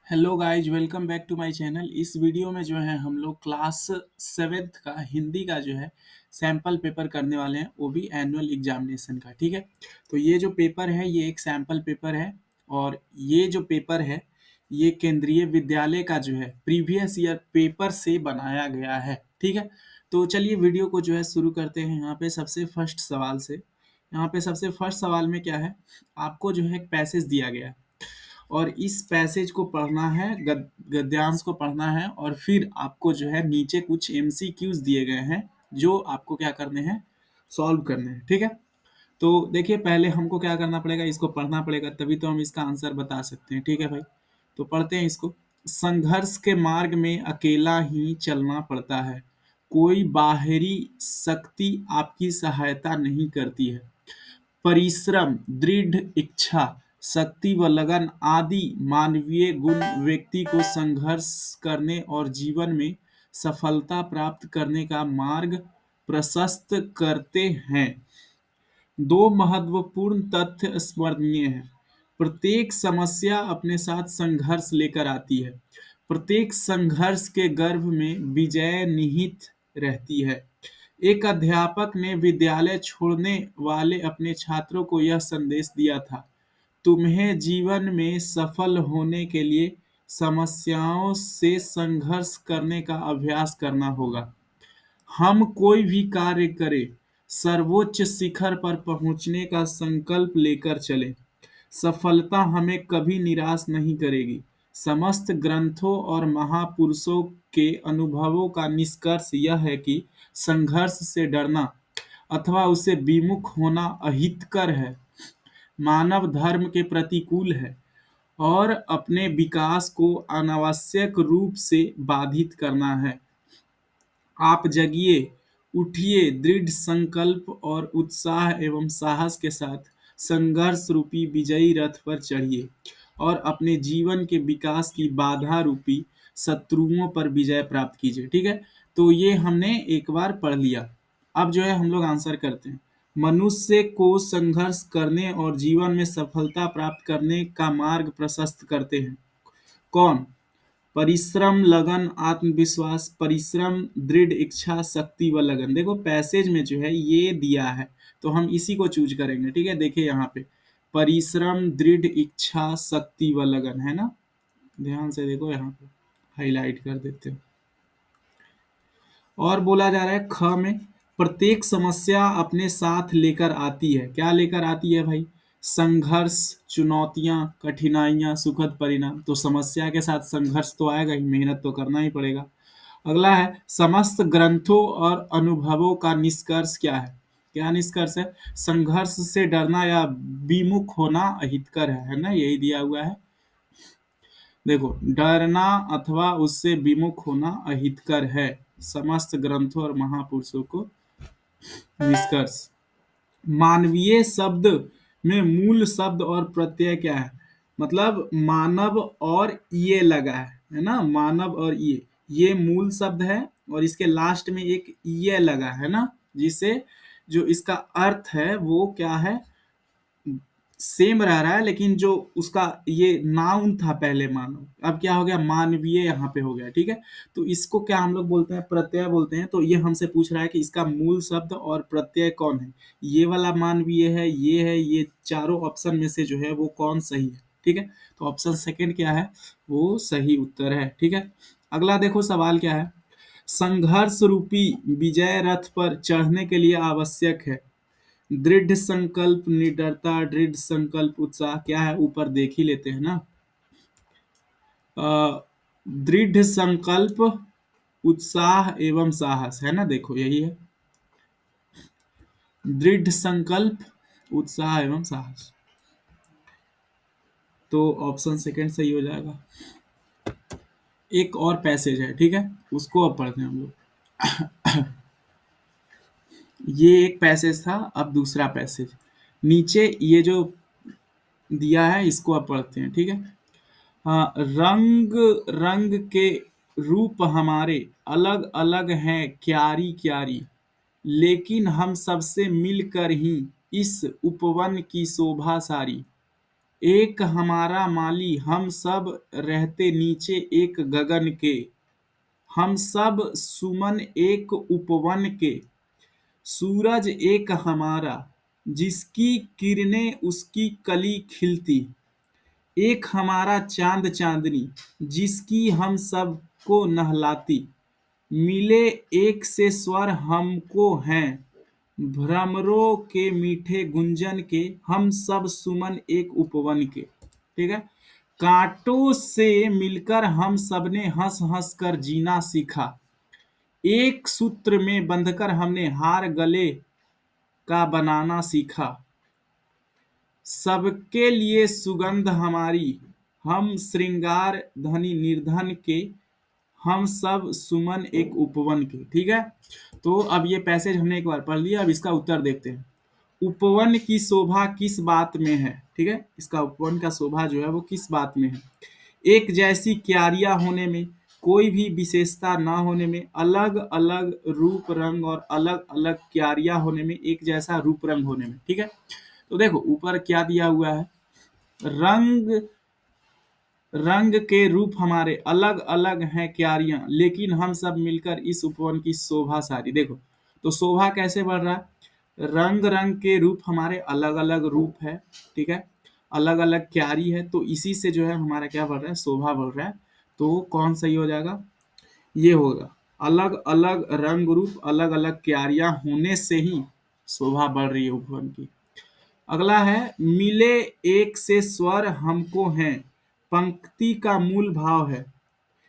Hello guys, welcome back to my channel. इस video में जो है हम लोग क्लास सेवेंथ का हिंदी का जो है सैम्पल पेपर करने वाले हैं, वो भी एनुअल एग्जामिनेशन का। ठीक है, तो ये जो पेपर है ये एक सैम्पल पेपर है और ये जो पेपर है ये केंद्रीय विद्यालय का जो है प्रीवियस ईयर पेपर से बनाया गया है। ठीक है, तो चलिए वीडियो को जो है शुरू करते हैं। यहाँ पे सबसे फर्स्ट सवाल से, यहाँ पे सबसे फर्स्ट सवाल में क्या है, आपको जो है एक पैसेज दिया गया है और इस पैसेज को पढ़ना है, गद्यांश को पढ़ना है और फिर आपको जो है नीचे कुछ एमसीक्यूज दिए गए हैं जो आपको क्या करने हैं, सॉल्व करने हैं। ठीक है, तो देखिए पहले हमको क्या करना पड़ेगा, इसको पढ़ना पड़ेगा तभी तो हम इसका आंसर बता सकते हैं। ठीक है भाई, तो पढ़ते हैं इसको। संघर्ष के मार्ग में अकेला ही चलना पड़ता है, कोई बाहरी शक्ति आपकी सहायता नहीं करती है। परिश्रम, दृढ़ इच्छा शक्ति व लगन आदि मानवीय गुण व्यक्ति को संघर्ष करने और जीवन में सफलता प्राप्त करने का मार्ग प्रशस्त करते हैं। दो महत्वपूर्ण तथ्य स्मरणीय हैं। प्रत्येक समस्या अपने साथ संघर्ष लेकर आती है। प्रत्येक संघर्ष के गर्भ में विजय निहित रहती है। एक अध्यापक ने विद्यालय छोड़ने वाले अपने छात्रों को यह संदेश दिया था, तुम्हें जीवन में सफल होने के लिए समस्याओं से संघर्ष करने का अभ्यास करना होगा। हम कोई भी कार्य करें, सर्वोच्च शिखर पर पहुंचने का संकल्प लेकर चलें। सफलता हमें कभी निराश नहीं करेगी। समस्त ग्रंथों और महापुरुषों के अनुभवों का निष्कर्ष यह है कि संघर्ष से डरना अथवा उसे विमुख होना अहितकर है, मानव धर्म के प्रतिकूल है और अपने विकास को अनावश्यक रूप से बाधित करना है। आप जगिए, उठिए, दृढ़ संकल्प और उत्साह एवं साहस के साथ संघर्ष रूपी विजयी रथ पर चढ़िए और अपने जीवन के विकास की बाधा रूपी शत्रुओं पर विजय प्राप्त कीजिए। ठीक है, तो ये हमने एक बार पढ़ लिया। अब जो है हम लोग आंसर करते हैं। मनुष्य को संघर्ष करने और जीवन में सफलता प्राप्त करने का मार्ग प्रशस्त करते हैं। कौन? परिश्रम, लगन, आत्मविश्वास। परिश्रम, दृढ़ इच्छा शक्ति व लगन। देखो पैसेज में जो है ये दिया है तो हम इसी को चूज करेंगे। ठीक है, देखिए यहाँ पे परिश्रम, दृढ़ इच्छा शक्ति व लगन है ना, ध्यान से देखो, यहाँ पे हाईलाइट कर देते हैं। और बोला जा रहा है ख में, प्रत्येक समस्या अपने साथ लेकर आती है। क्या लेकर आती है भाई? संघर्ष, चुनौतियां, कठिनाइयां, सुखद परिणाम। तो समस्या के साथ संघर्ष तो आएगा ही, मेहनत तो करना ही पड़ेगा। अगला है समस्त ग्रंथों और अनुभवों का निष्कर्ष क्या है? क्या निष्कर्ष है? संघर्ष से डरना या विमुख होना अहितकर है ना, यही दिया हुआ है। देखो, डरना अथवा उससे विमुख होना अहितकर है, समस्त ग्रंथों और महापुरुषों को निष्कर्ष। मानवीय शब्द में मूल शब्द और प्रत्यय क्या है? मतलब मानव और ये लगा है ना, मानव और ये मूल शब्द है और इसके लास्ट में एक ये लगा है ना, जिसे जो इसका अर्थ है वो क्या है, सेम रह रहा है, लेकिन जो उसका ये नाउन था पहले मानव, अब क्या हो गया, मानवीय यहाँ पे हो गया। ठीक है, तो इसको क्या हम लोग बोलते हैं? प्रत्यय बोलते हैं। तो ये हमसे पूछ रहा है कि इसका मूल शब्द और प्रत्यय कौन है। ये वाला मानवीय है, ये है, ये चारों ऑप्शन में से जो है वो कौन सही है? ठीक है, तो ऑप्शन सेकंड क्या है, वो सही उत्तर है। ठीक है, अगला देखो सवाल क्या है। संघर्ष रूपी विजय रथ पर चढ़ने के लिए आवश्यक है दृढ़ संकल्प, निडरता, दृढ़ संकल्प, उत्साह। क्या है, ऊपर देख ही लेते हैं ना। दृढ़ संकल्प, उत्साह एवं साहस है ना, देखो यही है, दृढ़ संकल्प, उत्साह एवं साहस। तो ऑप्शन सेकंड सही हो जाएगा। एक और पैसेज है, ठीक है, उसको अब पढ़ते हैं हम लोग। ये एक पैसेज था, अब दूसरा पैसेज। नीचे ये जो दिया है इसको अब पढ़ते हैं। ठीक है, हाँ, रंग रंग के रूप हमारे अलग अलग हैं क्यारी क्यारी, लेकिन हम सबसे मिलकर ही इस उपवन की शोभा सारी। एक हमारा माली, हम सब रहते नीचे एक गगन के, हम सब सुमन एक उपवन के, सूरज एक हमारा, जिसकी किरणें उसकी कली खिलती, एक हमारा चांद चांदनी, जिसकी हम सब को नहलाती, मिले एक से स्वर हमको हैं, भ्रमरों के मीठे गुंजन के, हम सब सुमन एक उपवन के। ठीक है। कांटों से मिलकर हम सबने हंस हंस कर जीना सीखा, एक सूत्र में बंधकर हमने हार गले का बनाना सीखा, सबके लिए सुगंध हमारी, हम श्रृंगार धनी निर्धन के, हम सब सुमन एक उपवन के। ठीक है। तो अब ये पैसेज हमने एक बार पढ़ लिया, अब इसका उत्तर देखते हैं। उपवन की शोभा किस बात में है? ठीक है, इसका उपवन का शोभा जो है वो किस बात में है? एक जैसी क्यारियां होने में, कोई भी विशेषता ना होने में, अलग अलग रूप रंग और अलग अलग क्यारियां होने में, एक जैसा रूप रंग होने में। ठीक है। तो देखो ऊपर क्या दिया हुआ है, रंग रंग के रूप हमारे अलग अलग हैं क्यारियां, लेकिन हम सब मिलकर इस उपवन की शोभा सारी। देखो तो शोभा कैसे बढ़ रहा है, रंग रंग के रूप हमारे अलग अलग रूप है। ठीक है, अलग अलग क्यारी है, तो इसी से जो है हमारा क्या बढ़ रहा है, शोभा बढ़ रहा है। तो कौन सही हो जाएगा, ये होगा, अलग अलग रंग रूप अलग अलग क्यारियां होने से ही शोभा बढ़ रही है उपवन की। अगला है, मिले एक से स्वर हमको हैं, पंक्ति का मूल भाव है।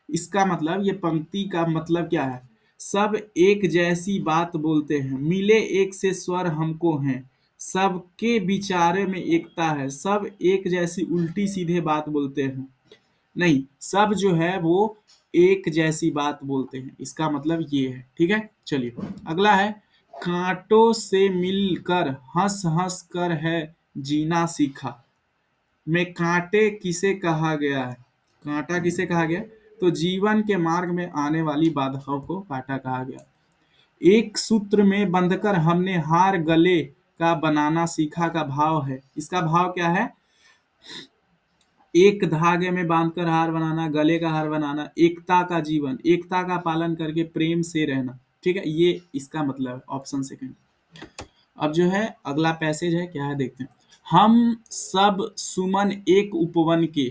इसका मतलब, ये पंक्ति का मतलब क्या है, सब एक जैसी बात बोलते हैं, मिले एक से स्वर हमको हैं, सबके विचारे में एकता है, सब एक जैसी उल्टी सीधे बात बोलते हैं, नहीं, सब जो है वो एक जैसी बात बोलते हैं, इसका मतलब ये है। ठीक है, चलिए अगला है, कांटों से मिलकर हंस हंस कर है जीना सीखा, में कांटे किसे कहा गया है, कांटा किसे कहा गया, तो जीवन के मार्ग में आने वाली बाधाओं को कांटा कहा गया। एक सूत्र में बंधकर हमने हार गले का बनाना सीखा का भाव है, इसका भाव क्या है, एक धागे में बांधकर हार बनाना, गले का हार बनाना, एकता का जीवन, एकता का पालन करके प्रेम से रहना। ठीक है, ये इसका मतलब है, ऑप्शन सेकंड। अब जो है अगला पैसेज है, क्या है देखते हैं। हम सब सुमन एक उपवन के,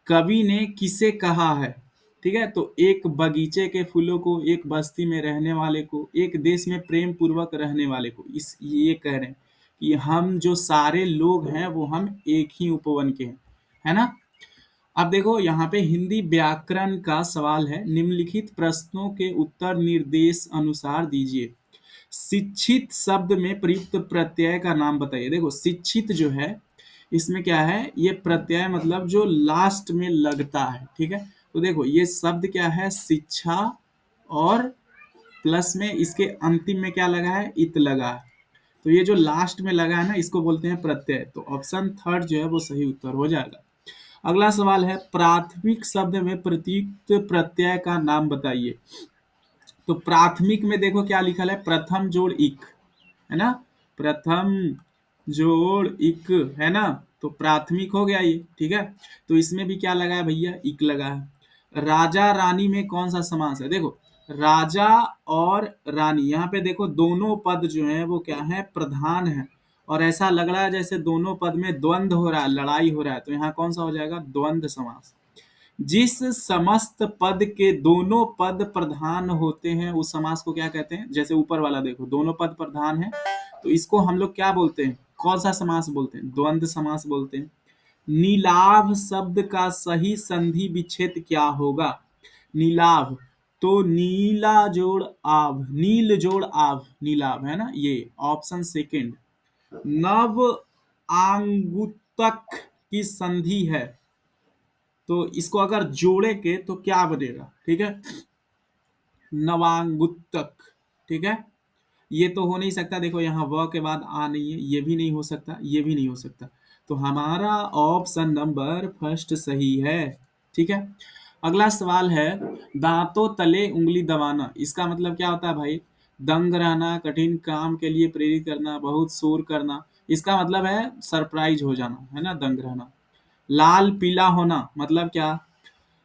कवि ने किसे कहा है? ठीक है, तो एक बगीचे के फूलों को, एक बस्ती में रहने वाले को, एक देश में प्रेम पूर्वक रहने वाले को, इस ये कह रहे हैं कि हम जो सारे लोग हैं वो हम एक ही उपवन के हैं, है ना। अब देखो यहाँ पे हिंदी व्याकरण का सवाल है, निम्नलिखित प्रश्नों के उत्तर निर्देश अनुसार दीजिए। शिक्षित शब्द में प्रयुक्त प्रत्यय का नाम बताइए। देखो शिक्षित जो है, इसमें क्या है, ये प्रत्यय मतलब जो लास्ट में लगता है। ठीक है, तो देखो ये शब्द क्या है, शिक्षा, और प्लस में इसके अंतिम में क्या लगा है, इत लगा है, तो ये जो लास्ट में लगा है ना, इसको बोलते हैं प्रत्यय। तो ऑप्शन थर्ड जो है वो सही उत्तर हो जाएगा। अगला सवाल है, प्राथमिक शब्द में प्रयुक्त प्रत्यय का नाम बताइए। तो प्राथमिक में देखो क्या लिखा है, प्रथम जोड़ इक, है ना, प्रथम जोड़ इक, है ना, तो प्राथमिक हो गया ये। ठीक है, तो इसमें भी क्या लगा है भैया, इक लगा है। राजा रानी में कौन सा समास है, देखो राजा और रानी, यहाँ पे देखो दोनों पद जो है वो क्या है, प्रधान है, और ऐसा लग रहा है जैसे दोनों पद में द्वंद्व हो रहा है, लड़ाई हो रहा है, तो यहाँ कौन सा हो जाएगा, द्वंद्व समास। जिस समस्त पद के दोनों पद प्रधान होते हैं उस समास को क्या कहते हैं, जैसे ऊपर वाला देखो दोनों पद प्रधान है, तो इसको हम लोग क्या बोलते हैं, कौन सा समास बोलते हैं, द्वंद्व समास बोलते हैं। नीलाभ शब्द का सही संधि विच्छेद क्या होगा, नीलाभ, तो नीला जोड़ आभ, नील जोड़ आभ, नीलाभ, है ना, ये ऑप्शन सेकंड। नव आंगुतक की संधि है, तो इसको अगर जोड़ेंगे तो क्या बनेगा, ठीक है, नवांगुतक। ठीक है, ये तो हो नहीं सकता, देखो यहाँ व के बाद आ नहीं है, ये भी नहीं हो सकता, ये भी नहीं हो सकता, तो हमारा ऑप्शन नंबर फर्स्ट सही है। ठीक है, अगला सवाल है, दांतों तले उंगली दबाना, इसका मतलब क्या होता है भाई, दंग रहना, कठिन काम के लिए प्रेरित करना, बहुत शोर करना, इसका मतलब है सरप्राइज हो जाना, है ना, दंग रहना। लाल पीला होना मतलब क्या?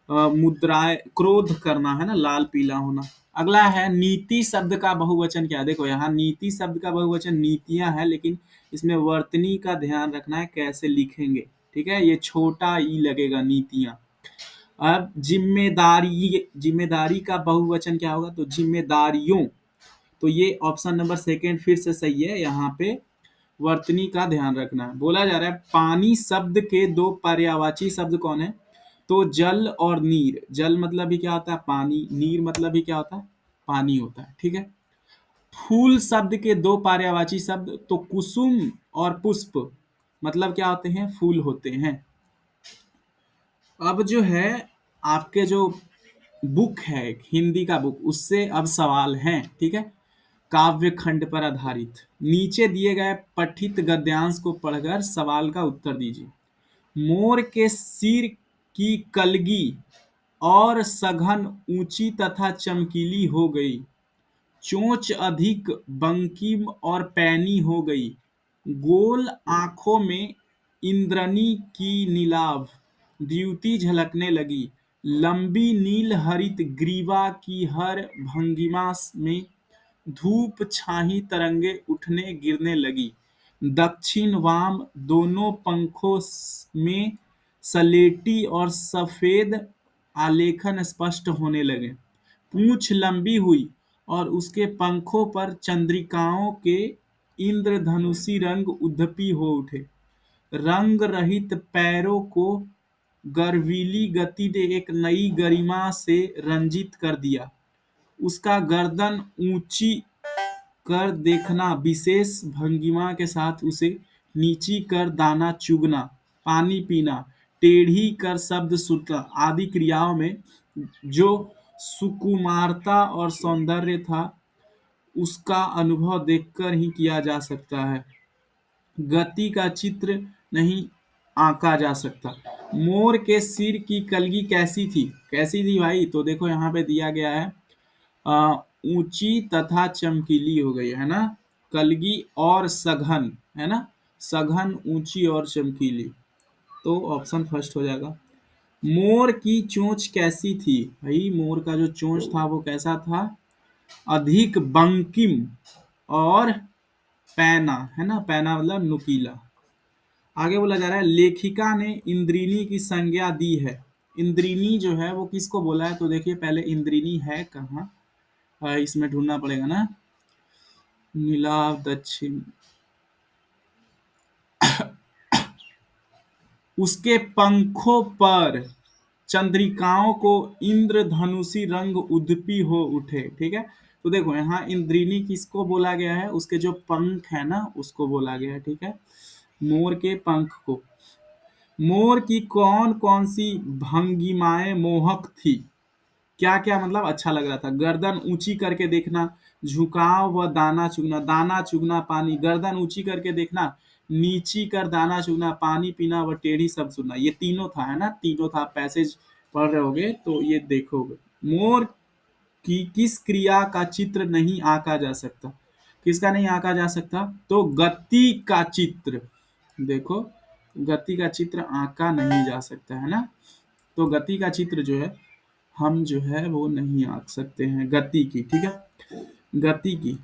मुद्राएं, क्रोध करना, है ना, लाल पीला होना। अगला है नीति शब्द का बहुवचन क्या? देखो यहाँ नीति शब्द का बहुवचन नीतियां है, लेकिन इसमें वर्तनी का ध्यान रखना है कैसे लिखेंगे, ठीक है। ये छोटा ई लगेगा, नीतियां। अब जिम्मेदारी, जिम्मेदारी का बहुवचन क्या होगा? तो जिम्मेदारियों। तो ये ऑप्शन नंबर सेकंड फिर से सही है, यहाँ पे वर्तनी का ध्यान रखना है। बोला जा रहा है पानी शब्द के दो पर्यायवाची शब्द कौन है? तो जल और नीर। जल मतलब भी क्या होता है? पानी। नीर मतलब भी क्या होता है? पानी होता है, ठीक है। फूल शब्द के दो पर्यायवाची शब्द, तो कुसुम और पुष्प मतलब क्या होते हैं? फूल होते हैं। अब जो है आपके जो बुक है, हिंदी का बुक, उससे अब सवाल हैं, ठीक है, काव्य खंड पर आधारित। नीचे दिए गए पठित गद्यांश को पढ़कर सवाल का उत्तर दीजिए। मोर के सिर की कलगी और सघन ऊंची तथा चमकीली हो गई, चोंच अधिक बंकिम और पैनी हो गई, गोल आंखों में इंद्रनी की नीलाभ द्युति झलकने लगी, लंबी नील हरित ग्रीवा की हर भंगिमा में धूप छाही तरंगे उठने गिरने लगी, दक्षिण वाम दोनों पंखों में सलेटी और सफेद आलेखन स्पष्ट होने लगे, पूंछ लंबी हुई और उसके पंखों पर चंद्रिकाओं के इंद्रधनुषी रंग उद्यपी हो उठे, रंग रहित पैरों को गर्वीली गति ने एक नई गरिमा से रंजित कर दिया, उसका गर्दन ऊंची कर देखना, विशेष भंगिमा के साथ उसे नीची कर दाना चुगना, पानी पीना, टेढ़ी कर शब्द सुनना आदि क्रियाओं में जो सुकुमारता और सौंदर्य था, उसका अनुभव देखकर ही किया जा सकता है, गति का चित्र नहीं आंका जा सकता। मोर के सिर की कलगी कैसी थी? कैसी थी भाई? तो देखो यहाँ पे दिया गया है अ, ऊंची तथा चमकीली हो गई, है ना, कलगी और सघन, है ना, सघन, ऊंची और चमकीली। तो ऑप्शन फर्स्ट हो जाएगा। मोर की चोंच कैसी थी? भाई मोर का जो चोंच था वो कैसा था? अधिक बंकिम और पैना, है ना, पैना मतलब नुकीला। आगे बोला जा रहा है लेखिका ने इंद्रिनी की संज्ञा दी है। इंद्रिनी जो है वो किसको बोला है? तो देखिए पहले इंद्रिनी है कहाँ, इसमें ढूंढना पड़ेगा ना। नीलाभ दक्षिण, उसके पंखों पर चंद्रिकाओं को इंद्रधनुषी रंग उद्यपी हो उठे, ठीक है। तो देखो यहाँ इंद्रिनी किसको बोला गया है? उसके जो पंख है ना उसको बोला गया है, ठीक है, मोर के पंख को। मोर की कौन कौन सी भंगिमाएं मोहक थी? क्या क्या मतलब अच्छा लग रहा था? गर्दन ऊंची करके देखना, झुकाव व दाना चुगना, दाना चुगना पानी, गर्दन ऊंची करके देखना, नीची कर दाना चुगना, पानी पीना व टेढ़ी शब्द सुनना, ये तीनों था, है ना, तीनों था। पैसेज पढ़ रहे होगे तो ये देखोगे। मोर की किस क्रिया का चित्र नहीं आंका जा सकता? किसका नहीं आंका जा सकता? तो गति का चित्र। देखो गति का चित्र आंका नहीं जा सकता, है ना। तो गति का चित्र जो है हम जो है वो नहीं आंक सकते हैं, गति की, ठीक है, गति की।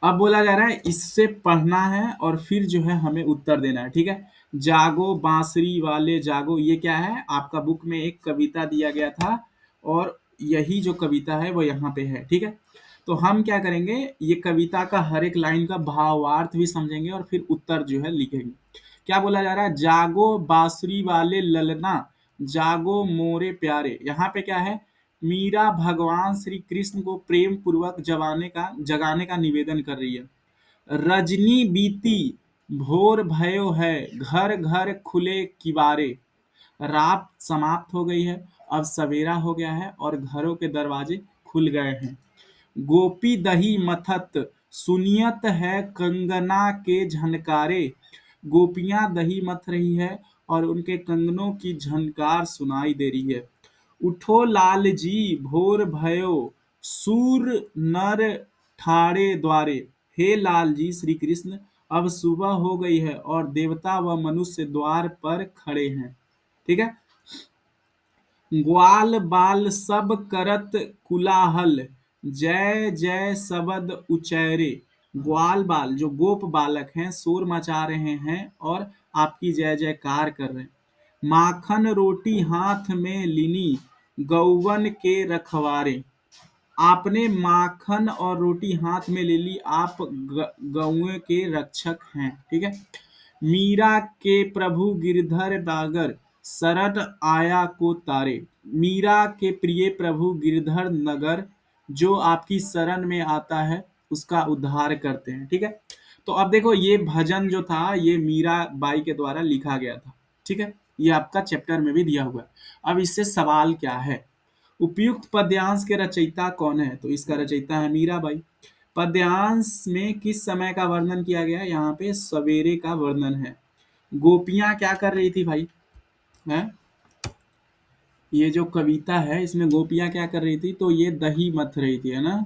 अब बोला जा रहा है इससे पढ़ना है और फिर जो है हमें उत्तर देना है, ठीक है। जागो बांसुरी वाले जागो, ये क्या है? आपका बुक में एक कविता दिया गया था और यही जो कविता है वो यहाँ पे है, ठीक है। तो हम क्या करेंगे, ये कविता का हर एक लाइन का भावार्थ भी समझेंगे और फिर उत्तर जो है लिखेंगे। क्या बोला जा रहा है? जागो बांसुरी वाले ललना, जागो मोरे प्यारे। यहाँ पे क्या है? मीरा भगवान श्री कृष्ण को प्रेम पूर्वक जगाने का निवेदन कर रही है। रजनी बीती, भोर भयो है, घर घर खुले किवारे, रात समाप्त हो गई है, अब सवेरा हो गया है और घरों के दरवाजे खुल गए हैं। गोपी दही मथत, सुनियत है कंगना के झनकारे, गोपियां दही मथ रही है और उनके कंगनों की झनकार सुनाई दे रही है। उठो लाल जी भोर भयो, सूर नर ठाड़े द्वारे, हे लाल जी श्री कृष्ण अब सुबह हो गई है और देवता व मनुष्य द्वार पर खड़े हैं। ठीक है। ग्वाल बाल सब करत कुलाहल, जय जय सबद उचैरे। ग्वाल बाल जो गोप बालक हैं शोर मचा रहे हैं और आपकी जय जयकार कर रहे हैं। माखन रोटी हाथ में लिनी, गौवन के रखवारे। आपने माखन और रोटी हाथ में ले ली, आप गौए के रक्षक हैं। ठीक है। मीरा के प्रभु गिरधर नागर, शरण आया को तारे। मीरा के प्रिय प्रभु गिरधर नगर जो आपकी शरण में आता है उसका उद्धार करते हैं। ठीक है। तो अब देखो ये भजन जो था ये मीरा बाई के द्वारा लिखा गया था। ठीक है। ये आपका चैप्टर में भी दिया हुआ है। अब इससे सवाल क्या है, उपयुक्त पद्यांश के रचयिता कौन है? तो इसका रचयिता है मीराबाई। पद्यांश में किस समय का वर्णन किया गया है? यहाँ पे सवेरे का वर्णन है। गोपियां क्या कर रही थी भाई? है ये जो कविता है इसमें गोपियां क्या कर रही थी? तो ये दही मथ रही थी, है ना।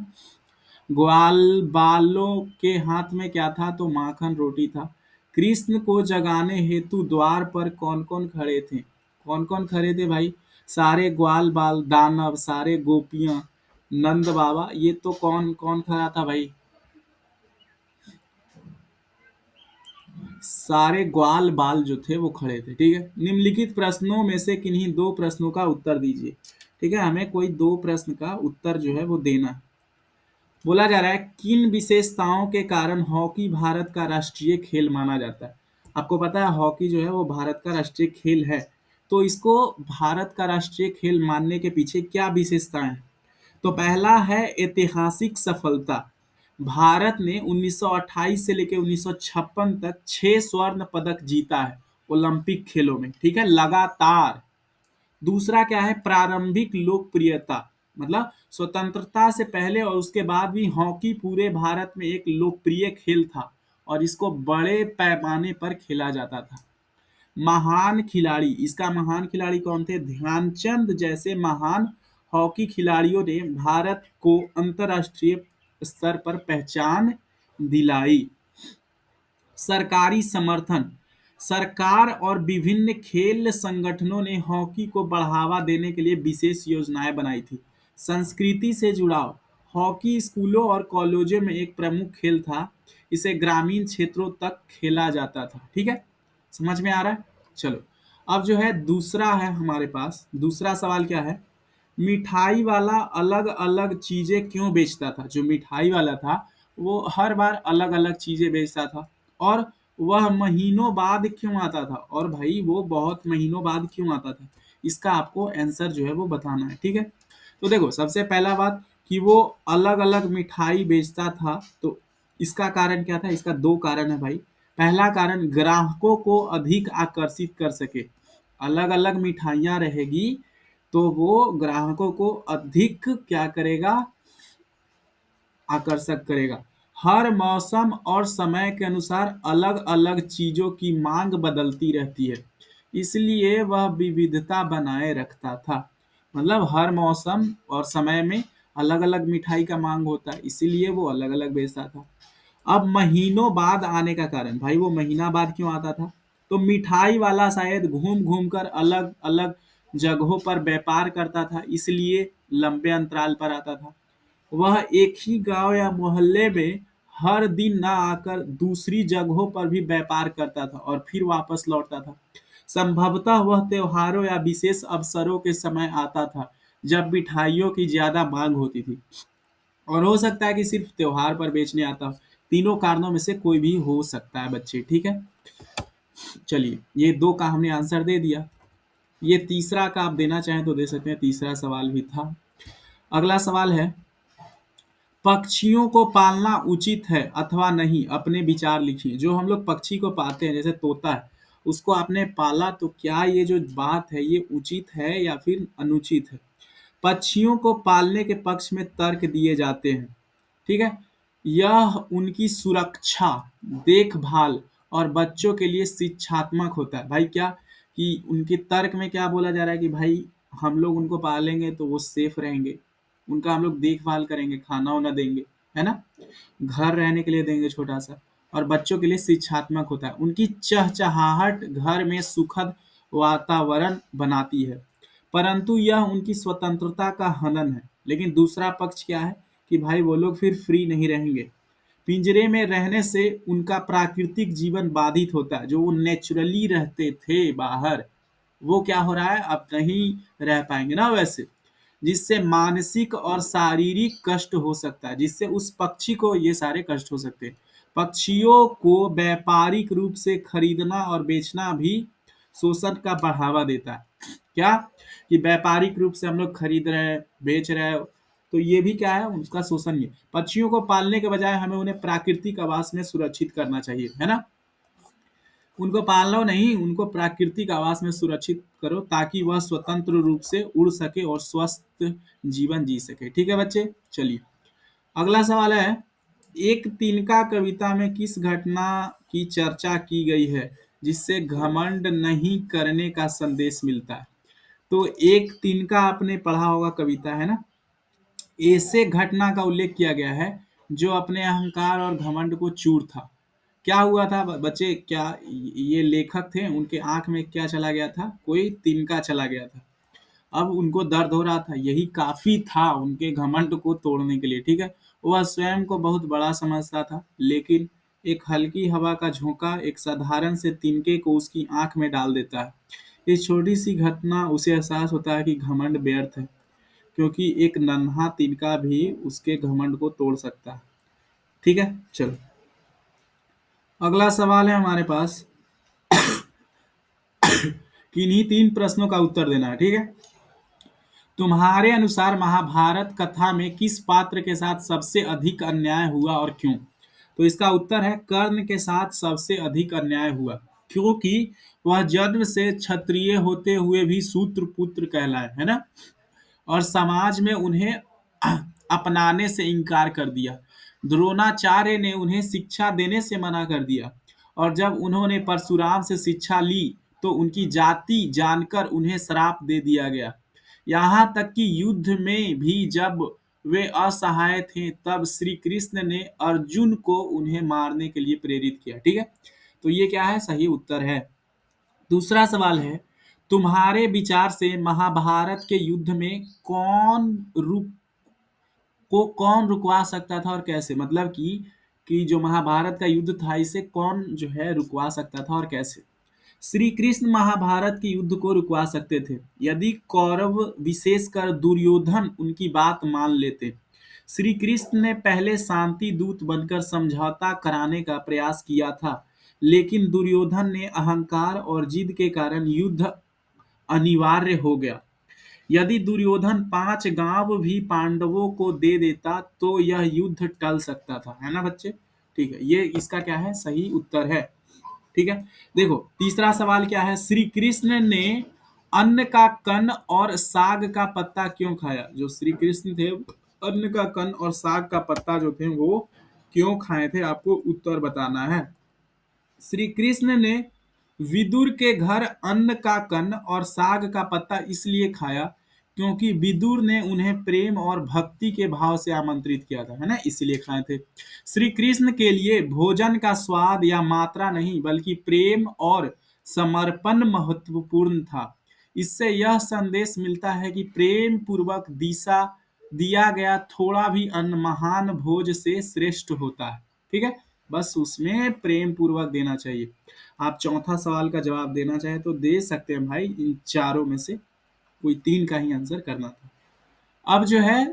ग्वाल बालों के हाथ में क्या था? तो माखन रोटी था। कृष्ण को जगाने हेतु द्वार पर कौन कौन खड़े थे? कौन कौन खड़े थे भाई? सारे ग्वाल बाल दानव, सारे गोपियां, नंद बाबा। ये तो कौन कौन खड़ा था भाई? सारे ग्वाल बाल जो थे वो खड़े थे। ठीक है। निम्नलिखित प्रश्नों में से किन्हीं दो प्रश्नों का उत्तर दीजिए। ठीक है। हमें कोई दो प्रश्न का उत्तर जो है वो देना है। बोला जा रहा है किन विशेषताओं के कारण हॉकी भारत का राष्ट्रीय खेल माना जाता है? आपको पता है हॉकी जो है वो भारत का राष्ट्रीय खेल है। तो इसको भारत का राष्ट्रीय खेल मानने के पीछे क्या विशेषताएं हैं? तो पहला है ऐतिहासिक सफलता। भारत ने 1928 से लेकर 1956 तक 6 स्वर्ण पदक जीता है ओलंपिक खेलों में। ठीक है, लगातार। दूसरा क्या है? प्रारंभिक लोकप्रियता। मतलब स्वतंत्रता से पहले और उसके बाद भी हॉकी पूरे भारत में एक लोकप्रिय खेल था और इसको बड़े पैमाने पर खेला जाता था। महान खिलाड़ी, इसका महान खिलाड़ी कौन थे? ध्यानचंद जैसे महान हॉकी खिलाड़ियों ने भारत को अंतरराष्ट्रीय स्तर पर पहचान दिलाई। सरकारी समर्थन। सरकार और विभिन्न खेल संगठनों ने हॉकी को बढ़ावा देने के लिए विशेष योजनाएं बनाई थी। संस्कृति से जुड़ाव। हॉकी स्कूलों और कॉलेजों में एक प्रमुख खेल था। इसे ग्रामीण क्षेत्रों तक खेला जाता था। ठीक है, समझ में आ रहा है? चलो, अब जो है दूसरा है हमारे पास। दूसरा सवाल क्या है? मिठाई वाला अलग अलग चीजें क्यों बेचता था? जो मिठाई वाला था वो हर बार अलग अलग चीजें बेचता था और वह महीनों बाद क्यों आता था? और भाई वो बहुत महीनों बाद क्यों आता था? इसका आपको आंसर जो है वो बताना है। ठीक है। तो देखो, सबसे पहला बात कि वो अलग अलग मिठाई बेचता था, तो इसका कारण क्या था? इसका दो कारण है भाई। पहला कारण ग्राहकों को अधिक आकर्षित कर सके। अलग अलग मिठाइयाँ रहेगी तो वो ग्राहकों को अधिक क्या करेगा? आकर्षक करेगा। हर मौसम और समय के अनुसार अलग अलग चीजों की मांग बदलती रहती है, इसलिए वह विविधता बनाए रखता था। मतलब हर मौसम और समय में अलग अलग मिठाई का मांग होता है, इसीलिए वो अलग अलग बेचता था। अब महीनों बाद आने का कारण, भाई वो महीना बाद क्यों आता था? तो मिठाई वाला शायद घूम घूम कर अलग अलग जगहों पर व्यापार करता था, इसलिए लंबे अंतराल पर आता था। वह एक ही गांव या मोहल्ले में हर दिन ना आकर दूसरी जगहों पर भी व्यापार करता था और फिर वापस लौटता था। संभवतः वह त्योहारों या विशेष अवसरों के समय आता था जब मिठाइयों की ज्यादा मांग होती थी, और हो सकता है कि सिर्फ त्योहार पर बेचने आता हो। तीनों कारणों में से कोई भी हो सकता है बच्चे। ठीक है। चलिए, ये दो का हमने आंसर दे दिया। ये तीसरा का आप देना चाहें तो दे सकते हैं, तीसरा सवाल भी था। अगला सवाल है, पक्षियों को पालना उचित है अथवा नहीं? अपने विचार लिखिए। जो हम लोग पक्षी को पालते हैं जैसे तोता है, उसको आपने पाला तो क्या ये जो बात है ये उचित है या फिर अनुचित है? पक्षियों को पालने के पक्ष में तर्क दिए जाते हैं। ठीक है। यह उनकी सुरक्षा, देखभाल और बच्चों के लिए शिक्षात्मक होता है। भाई क्या कि उनके तर्क में क्या बोला जा रहा है कि भाई हम लोग उनको पालेंगे तो वो सेफ रहेंगे, उनका हम लोग देखभाल करेंगे, खाना वाना देंगे, है ना, घर रहने के लिए देंगे छोटा सा, और बच्चों के लिए शिक्षात्मक होता है। उनकी चहचहाहट घर में सुखद वातावरण बनाती है, परंतु यह उनकी स्वतंत्रता का हनन है। लेकिन दूसरा पक्ष क्या है कि भाई वो लोग फिर फ्री नहीं रहेंगे। पिंजरे में रहने से उनका प्राकृतिक जीवन बाधित होता है। जो वो नेचुरली रहते थे बाहर, वो क्या हो रहा है, अब नहीं रह पाएंगे ना वैसे, जिससे मानसिक और शारीरिक कष्ट हो सकता है, जिससे उस पक्षी को ये सारे कष्ट हो सकते हैं। पक्षियों को व्यापारिक रूप से खरीदना और बेचना भी शोषण का बढ़ावा देता है। क्या कि व्यापारिक रूप से हम लोग खरीद रहे हैं, बेच रहे हैं, तो ये भी क्या है, उसका शोषण ही है। पक्षियों को पालने के बजाय हमें उन्हें प्राकृतिक आवास में सुरक्षित करना चाहिए, है ना। उनको पालो नहीं, उनको प्राकृतिक आवास में सुरक्षित करो ताकि वह स्वतंत्र रूप से उड़ सके और स्वस्थ जीवन जी सके। ठीक है बच्चे, चलिए अगला सवाल है, एक तिनका कविता में किस घटना की चर्चा की गई है जिससे घमंड नहीं करने का संदेश मिलता है। तो एक तिनका आपने पढ़ा होगा कविता, है ना। ऐसे घटना का उल्लेख किया गया है जो अपने अहंकार और घमंड को चूर था। क्या हुआ था बच्चे, क्या ये लेखक थे, उनके आंख में क्या चला गया था, कोई तिनका चला गया था। अब उनको दर्द हो रहा था, यही काफी था उनके घमंड को तोड़ने के लिए। ठीक है, वह स्वयं को बहुत बड़ा समझता था, लेकिन एक हल्की हवा का झोंका एक साधारण से तिनके को उसकी आंख में डाल देता है। इस छोटी सी घटना उसे एहसास होता है कि घमंड व्यर्थ है, क्योंकि एक नन्हा तिनका भी उसके घमंड को तोड़ सकता है। ठीक है, चलो अगला सवाल है हमारे पास, किन्हीं तीन प्रश्नों का उत्तर देना है। ठीक है, तुम्हारे अनुसार महाभारत कथा में किस पात्र के साथ सबसे अधिक अन्याय हुआ और क्यों। तो इसका उत्तर है कर्ण के साथ सबसे अधिक अन्याय हुआ, क्योंकि वह जन्म से क्षत्रिय होते हुए भी शूद्र पुत्र कहलाए, है ना, और समाज में उन्हें अपनाने से इनकार कर दिया। द्रोणाचार्य ने उन्हें शिक्षा देने से मना कर दिया, और जब उन्होंने परशुराम से शिक्षा ली तो उनकी जाति जानकर उन्हें श्राप दे दिया गया। यहाँ तक कि युद्ध में भी जब वे असहाय थे तब श्री कृष्ण ने अर्जुन को उन्हें मारने के लिए प्रेरित किया। ठीक है, तो ये क्या है, सही उत्तर है। दूसरा सवाल है, तुम्हारे विचार से महाभारत के युद्ध में कौन रुकवा सकता था और कैसे, मतलब कि जो महाभारत का युद्ध था इसे कौन जो है रुकवा सकता था और कैसे। श्री कृष्ण महाभारत के युद्ध को रुकवा सकते थे यदि कौरव विशेषकर दुर्योधन उनकी बात मान लेते। श्री कृष्ण ने पहले शांति दूत बनकर समझौता कराने का प्रयास किया था, लेकिन दुर्योधन ने अहंकार और जिद के कारण युद्ध अनिवार्य हो गया। यदि दुर्योधन 5 गांव भी पांडवों को दे देता तो यह युद्ध टल सकता था, है ना बच्चे। ठीक है, ये इसका क्या है, सही उत्तर है। ठीक है, देखो तीसरा सवाल क्या है, श्री कृष्ण ने अन्न का कण और साग का पत्ता क्यों खाया। जो श्री कृष्ण थे, अन्न का कण और साग का पत्ता जो थे वो क्यों खाए थे, आपको उत्तर बताना है। श्री कृष्ण ने विदुर के घर अन्न का कण और साग का पत्ता इसलिए खाया क्योंकि विदुर ने उन्हें प्रेम और भक्ति के भाव से आमंत्रित किया था, है ना, इसलिए खाए थे। श्री कृष्ण के लिए भोजन का स्वाद या मात्रा नहीं बल्कि प्रेम और समर्पण महत्वपूर्ण था। इससे यह संदेश मिलता है कि प्रेम पूर्वक दिशा दिया गया थोड़ा भी अन्न महान भोज से श्रेष्ठ होता है। ठीक है, बस उसमें प्रेम पूर्वक देना चाहिए। आप चौथा सवाल का जवाब देना चाहे तो दे सकते हैं भाई, इन चारों में से कोई तीन का ही आंसर करना था। अब जो है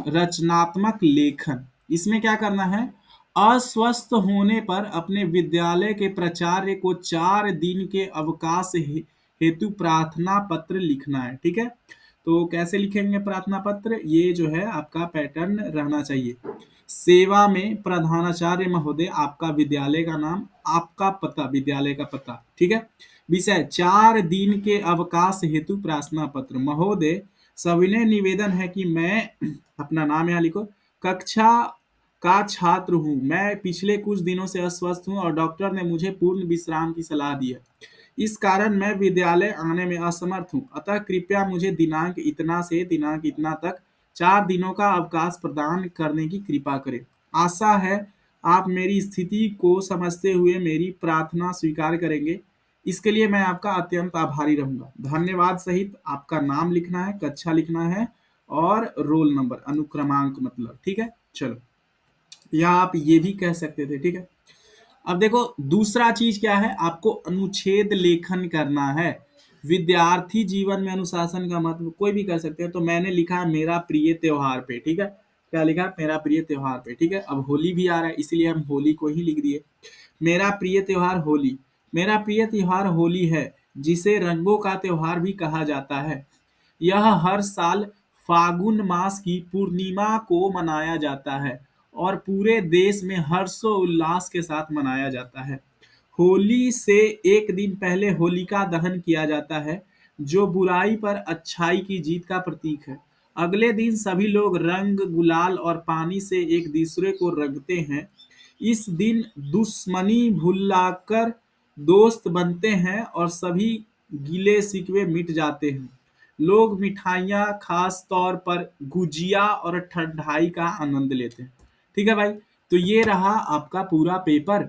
रचनात्मक लेखन, इसमें क्या करना है, अस्वस्थ होने पर अपने विद्यालय के प्राचार्य को 4 दिन के अवकाश हेतु प्रार्थना पत्र लिखना है। ठीक है, तो कैसे लिखेंगे प्रार्थना पत्र, ये जो है आपका पैटर्न रहना चाहिए। सेवा में प्रधानाचार्य महोदय, आपका विद्यालय का नाम, आपका पता, विद्यालय का पता। ठीक है, विषय 4 दिन के अवकाश हेतु प्रार्थना पत्र। महोदय, सविनय निवेदन है कि मैं अपना नाम यहाँ लिखो, कक्षा का छात्र हूँ। मैं पिछले कुछ दिनों से अस्वस्थ हूँ और डॉक्टर ने मुझे पूर्ण विश्राम की सलाह दी है। इस कारण मैं विद्यालय आने में असमर्थ हूँ। अतः कृपया मुझे दिनांक इतना से दिनांक इतना तक 4 दिनों का अवकाश प्रदान करने की कृपा करें। आशा है आप मेरी स्थिति को समझते हुए मेरी प्रार्थना स्वीकार करेंगे, इसके लिए मैं आपका अत्यंत आभारी रहूंगा। धन्यवाद सहित आपका नाम लिखना है, कक्षा लिखना है और रोल नंबर, अनुक्रमांक मतलब, ठीक है। चलो, या आप ये भी कह सकते थे, ठीक है। अब देखो दूसरा चीज क्या है, आपको अनुच्छेद लेखन करना है। विद्यार्थी जीवन में अनुशासन का महत्व कोई भी कर सकते हैं, तो मैंने लिखा है मेरा प्रिय त्योहार पे, ठीक है। क्या लिखा है? मेरा प्रिय त्योहार पे, ठीक है। अब होली भी आ रहा है, इसीलिए हम होली को ही लिख दिए। मेरा प्रिय त्योहार होली। मेरा प्रिय त्योहार होली है, जिसे रंगों का त्योहार भी कहा जाता है। यह हर साल फागुन मास की पूर्णिमा को मनाया जाता है और पूरे देश में हर्षोल्लास के साथ मनाया जाता है। होली से एक दिन पहले होलिका दहन किया जाता है, जो बुराई पर अच्छाई की जीत का प्रतीक है। अगले दिन सभी लोग रंग, गुलाल और पानी से एक दूसरे को रंगते हैं। इस दिन दुश्मनी भुलाकर दोस्त बनते हैं और सभी गिले शिकवे मिट जाते हैं। लोग मिठाइयाँ, खास तौर पर गुजिया और ठंडाई का आनंद लेते हैं। ठीक है भाई, तो ये रहा आपका पूरा पेपर,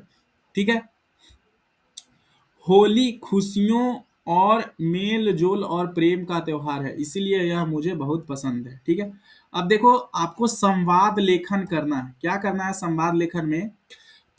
ठीक है। होली खुशियों और मेल जोल और प्रेम का त्योहार है, इसीलिए यह मुझे बहुत पसंद है, ठीक है। अब देखो आपको संवाद लेखन करना है। क्या करना है संवाद लेखन में?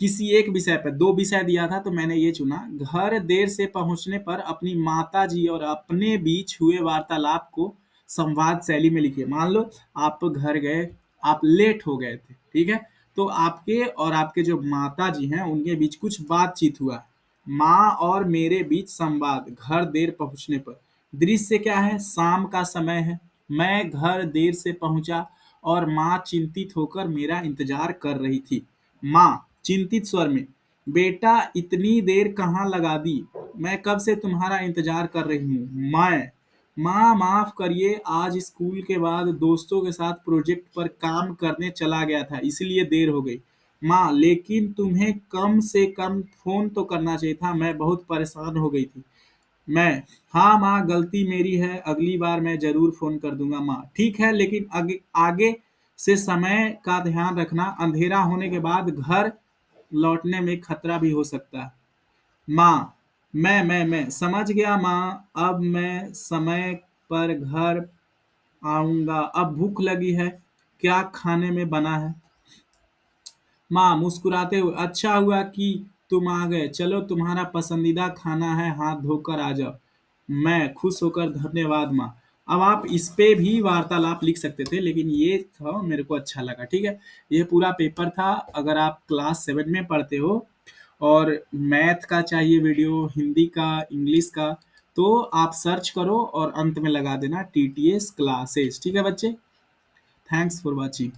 किसी एक विषय पर, दो विषय दिया था तो मैंने ये चुना। घर देर से पहुंचने पर अपनी माता जी और अपने बीच हुए वार्तालाप को संवाद शैली में लिखिए। मान लो आप घर गए, आप लेट हो गए थे, ठीक है। तो आपके और आपके जो माता जी हैं उनके बीच कुछ बातचीत हुआ। माँ और मेरे बीच संवाद, घर देर पहुंचने पर। दृश्य क्या है? शाम का समय है, मैं घर देर से पहुंचा और माँ चिंतित होकर मेरा इंतजार कर रही थी। माँ चिंतित स्वर में, बेटा इतनी देर कहाँ लगा दी? मैं कब से तुम्हारा इंतजार कर रही हूँ। मैं, माँ माफ करिए, आज स्कूल के बाद दोस्तों के साथ प्रोजेक्ट पर काम करने चला गया था, इसलिए देर हो गई। माँ, लेकिन तुम्हें कम से कम फोन तो करना चाहिए था, मैं बहुत परेशान हो गई थी। मैं, हाँ माँ, गलती मेरी है, अगली बार मैं जरूर फोन कर दूंगा। माँ, ठीक है, लेकिन आगे आगे से समय का ध्यान रखना, अंधेरा होने के बाद घर लौटने में खतरा भी हो सकता है। माँ, मैं समझ गया माँ, अब मैं समय पर घर आऊंगा। अब भूख लगी है, क्या खाने में बना है? माँ मुस्कुराते हुए, अच्छा हुआ कि तुम आ गए, चलो तुम्हारा पसंदीदा खाना है, हाथ धोकर आ जाओ। मैं खुश होकर, धन्यवाद माँ। अब आप इस पे भी वार्तालाप लिख सकते थे, लेकिन ये था मेरे को अच्छा लगा, ठीक है। ये पूरा पेपर था। अगर आप क्लास 7 में पढ़ते हो और मैथ का चाहिए वीडियो, हिंदी का, इंग्लिश का, तो आप सर्च करो और अंत में लगा देना TTS क्लासेस, ठीक है बच्चे। Thanks for watching.